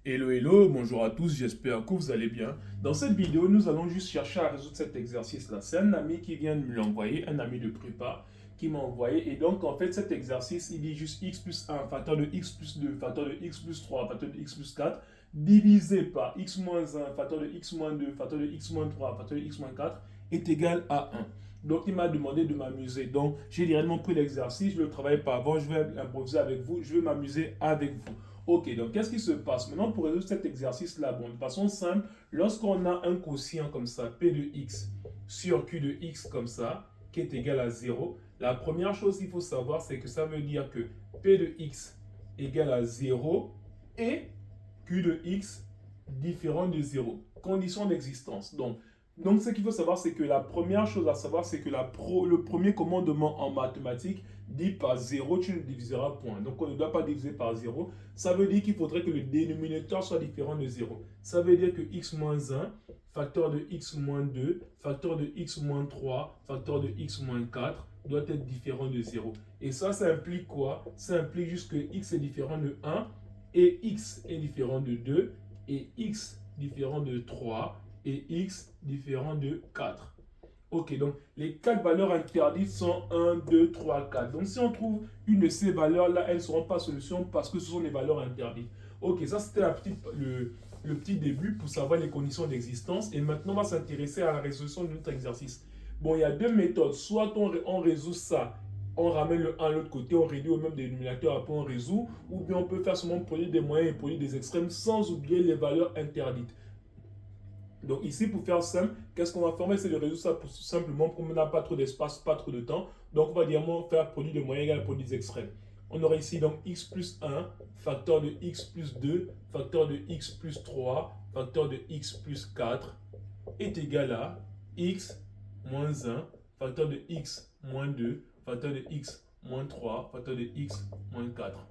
Hello, hello, bonjour à tous, j'espère que vous allez bien. Dans cette vidéo, nous allons juste chercher à résoudre cet exercice-là. C'est un ami qui vient de me l'envoyer, un ami de prépa qui m'a envoyé. Et donc, en fait, cet exercice, il dit juste x plus 1, facteur de x plus 2, facteur de x plus 3, facteur de x plus 4, divisé par x moins 1, facteur de x moins 2, facteur de x moins 3, facteur de x moins 4, est égal à 1. Donc, il m'a demandé de m'amuser. Donc, j'ai directement pris l'exercice, je ne le travaille pas avant, je vais improviser avec vous, je vais m'amuser avec vous. Ok, donc qu'est-ce qui se passe? Maintenant, pour résoudre cet exercice-là, bon, de façon simple, lorsqu'on a un quotient comme ça, P de x sur Q de x comme ça, qui est égal à 0, la première chose qu'il faut savoir, c'est que ça veut dire que P de x égale à 0 et Q de x différent de 0. Condition d'existence. Donc, ce qu'il faut savoir, c'est que la première chose à savoir, c'est que le premier commandement en mathématiques dit par 0, tu ne diviseras point. Donc, on ne doit pas diviser par 0. Ça veut dire qu'il faudrait que le dénominateur soit différent de 0. Ça veut dire que x moins 1, facteur de x moins 2, facteur de x moins 3, facteur de x moins 4 doit être différent de 0. Et ça implique quoi? Ça implique juste que x est différent de 1 et x est différent de 2 et x différent de 3 et x différent de 4. Ok, donc les 4 valeurs interdites sont 1, 2, 3, 4. Donc si on trouve une de ces valeurs-là, elles ne seront pas solution parce que ce sont des valeurs interdites. Ok, ça c'était le petit début pour savoir les conditions d'existence. Et maintenant, on va s'intéresser à la résolution de notre exercice. Bon, il y a deux méthodes. Soit on résout ça, on ramène le 1 à l'autre côté, on réduit au même dénominateur, après on résout. Ou bien on peut faire seulement produire des moyens et produire des extrêmes sans oublier les valeurs interdites. Donc ici, pour faire simple, qu'est-ce qu'on va faire? On va essayer de résoudre ça simplement pour qu'on n'a pas trop d'espace, pas trop de temps. Donc on va directement faire produit de moyens égal à produit des extrêmes. On aura ici donc x plus 1, facteur de x plus 2, facteur de x plus 3, facteur de x plus 4 est égal à x moins 1, facteur de x moins 2, facteur de x moins 3, facteur de x moins 4.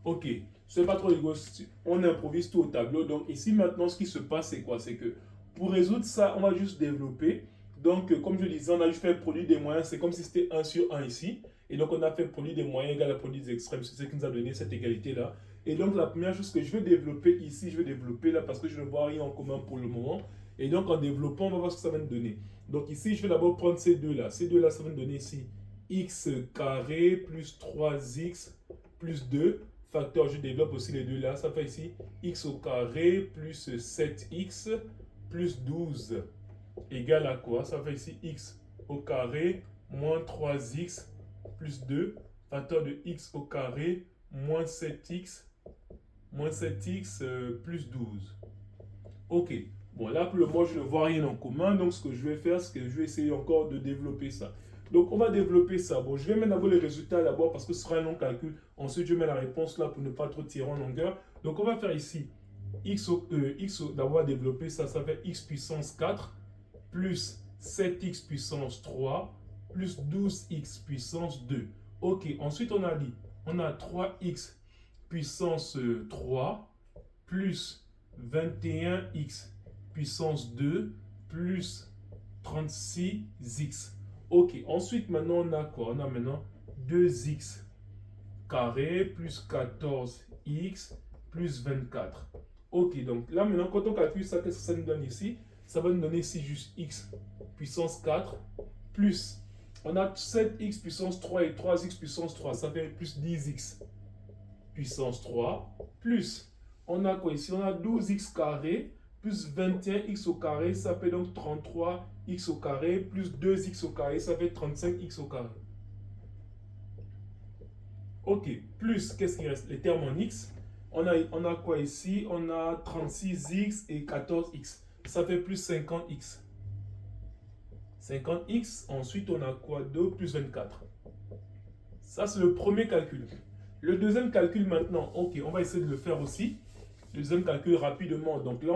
Ok, c'est pas trop égoïste, on improvise tout au tableau. Donc ici maintenant, ce qui se passe, c'est quoi? C'est que pour résoudre ça, on va juste développer. Donc, comme je disais, on a juste fait produit des moyens. C'est comme si c'était 1 sur 1 ici. Et donc, on a fait produit des moyens égal à produit des extrêmes. C'est ce qui nous a donné cette égalité-là. Et donc, la première chose que je vais développer ici, je vais développer là parce que je ne vois rien en commun pour le moment. Et donc, en développant, on va voir ce que ça va nous donner. Donc, ici, je vais d'abord prendre ces deux-là. Ces deux-là, ça va nous donner ici x carré plus 3x plus 2. Facteur, je développe aussi les deux là. Ça fait ici x au carré plus 7x plus 12 égale à quoi? Ça fait ici x au carré moins 3x plus 2, facteur de x au carré moins 7x plus 12. Ok, bon là pour le moment je ne vois rien en commun, donc ce que je vais faire, c'est que je vais essayer encore de développer ça. Donc on va développer ça. Bon, je vais mettre d'abord les résultats d'abord parce que ce sera un long calcul. Ensuite, je mets la réponse là pour ne pas trop tirer en longueur. Donc on va faire ici x d'avoir développé ça, ça fait x puissance 4 plus 7x puissance 3 plus 12x puissance 2. Ok, ensuite on a 3x puissance 3 plus 21x puissance 2 plus 36x. Ok, ensuite maintenant on a quoi? On a maintenant 2x carré plus 14x plus 24. Ok, donc là maintenant, quand on calcule ça, qu'est-ce que ça nous donne ici? Ça va nous donner ici juste x puissance 4 plus, on a 7x puissance 3 et 3x puissance 3, ça fait plus 10x puissance 3 plus, on a quoi ici? On a 12x carré plus 21x au carré, ça fait donc 33x au carré plus 2x au carré, ça fait 35x au carré. Ok, plus, qu'est-ce qui reste? Les termes en x. On a quoi ici? On a 36x et 14x. Ça fait plus 50x. 50x, ensuite on a quoi d'autre? Plus 24. Ça, c'est le premier calcul. Le deuxième calcul maintenant, ok, on va essayer de le faire aussi. Le deuxième calcul rapidement. Donc là,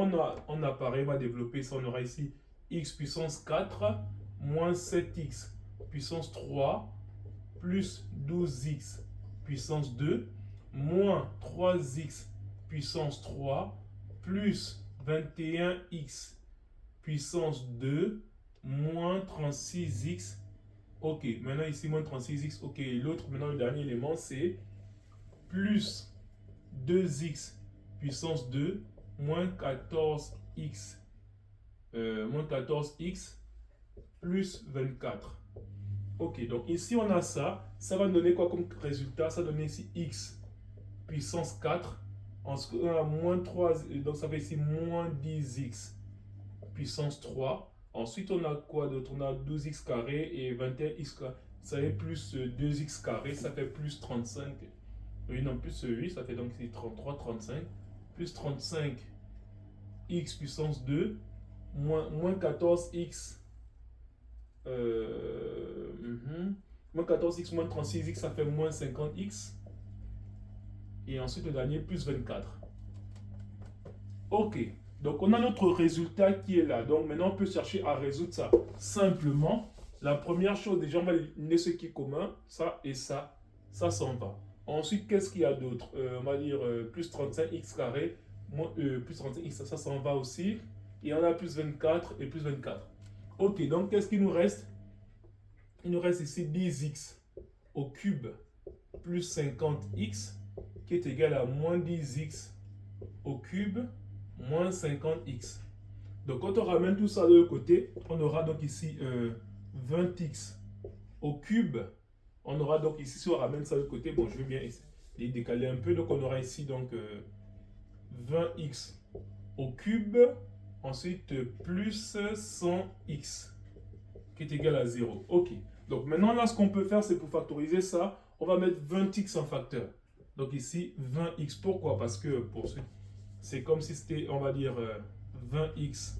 on a pareil, on va développer ça. On aura ici x puissance 4 moins 7x puissance 3 plus 12x puissance 2 moins 3x puissance 3 plus 21x puissance 2 moins 36x. Ok, maintenant ici moins 36x. Ok, l'autre, maintenant le dernier élément, c'est plus 2x puissance 2 moins 14x plus 24. Ok, donc ici on a ça. Ça va donner quoi comme résultat? Ça va donner ici x puissance 4. Ensuite on a moins 3, donc ça fait ici moins 10x puissance 3. Ensuite on a quoi d'autre? On a 12x carré et 21x carré. Ça fait plus 2x carré, ça fait plus 35. Oui, non, plus 8, ça fait donc ici 33, 35. Plus 35 x puissance 2 moins 14x moins 14x moins 36x, ça fait moins 50x. Et ensuite le dernier plus 24. Ok, donc on a notre résultat qui est là. Donc maintenant on peut chercher à résoudre ça simplement. La première chose, déjà on va éliminer ce qui est commun, ça et ça, ça s'en va. Ensuite, qu'est-ce qu'il y a d'autre? On va dire plus 35x carré, plus 35x, ça s'en va aussi. Et on a plus 24 et plus 24. Ok, donc qu'est-ce qu'il nous reste? Il nous reste ici 10x au cube plus 50x qui est égal à moins 10x au cube moins 50x. Donc quand on ramène tout ça de l'autre côté, on aura donc ici 20x au cube. On aura donc ici, si on ramène ça de l'autre côté, bon je vais bien les décaler un peu, donc on aura ici donc 20x au cube, ensuite plus 100x qui est égal à 0. Ok, donc maintenant là ce qu'on peut faire c'est pour factoriser ça, on va mettre 20x en facteur. Donc ici 20x, pourquoi? Parce que pour ceux, c'est comme si c'était, on va dire 20x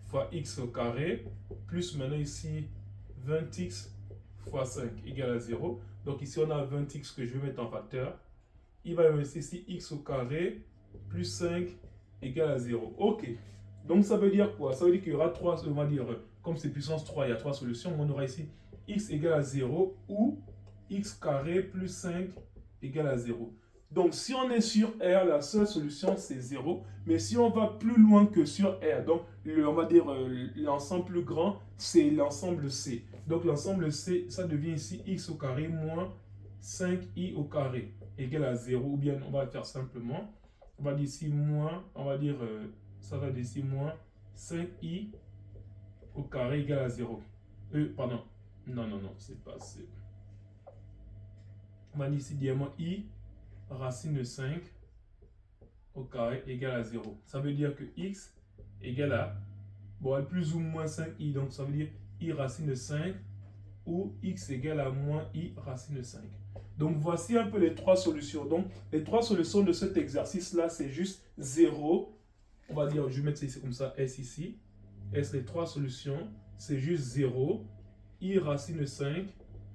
fois x au carré, plus maintenant ici 20x fois 5 égale à 0. Donc ici on a 20x que je vais mettre en facteur. Il va me rester ici x au carré plus 5 égale à 0. Ok, donc ça veut dire quoi? Ça veut dire qu'il y aura 3, on va dire, comme c'est puissance 3, il y a 3 solutions. On aura ici x égale à 0 ou x carré plus 5 égale à 0. Donc, si on est sur R, la seule solution, c'est 0. Mais si on va plus loin que sur R, donc, on va dire l'ensemble plus grand, c'est l'ensemble C. Donc, l'ensemble C, ça devient ici x au carré moins 5i au carré égale à 0. Ou bien, on va le faire simplement. On va dire ici moins, on va dire, ça va dire ici moins 5i au carré égale à 0. Pardon. Non, c'est pas C. On va dire ici diamant i racine de 5 au carré égale à 0. Ça veut dire que x égale à, bon, plus ou moins 5i, donc ça veut dire i racine de 5 ou x égale à moins i racine de 5. Donc voici un peu les trois solutions. Donc les trois solutions de cet exercice-là, c'est juste 0. On va dire, je vais mettre ça ici comme ça, S ici. S, les trois solutions, c'est juste 0, i racine de 5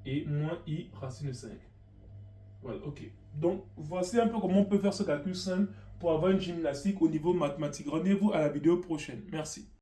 et moins i racine de 5. Voilà, ok. Donc, voici un peu comment on peut faire ce calcul simple pour avoir une gymnastique au niveau mathématique. Rendez-vous à la vidéo prochaine. Merci.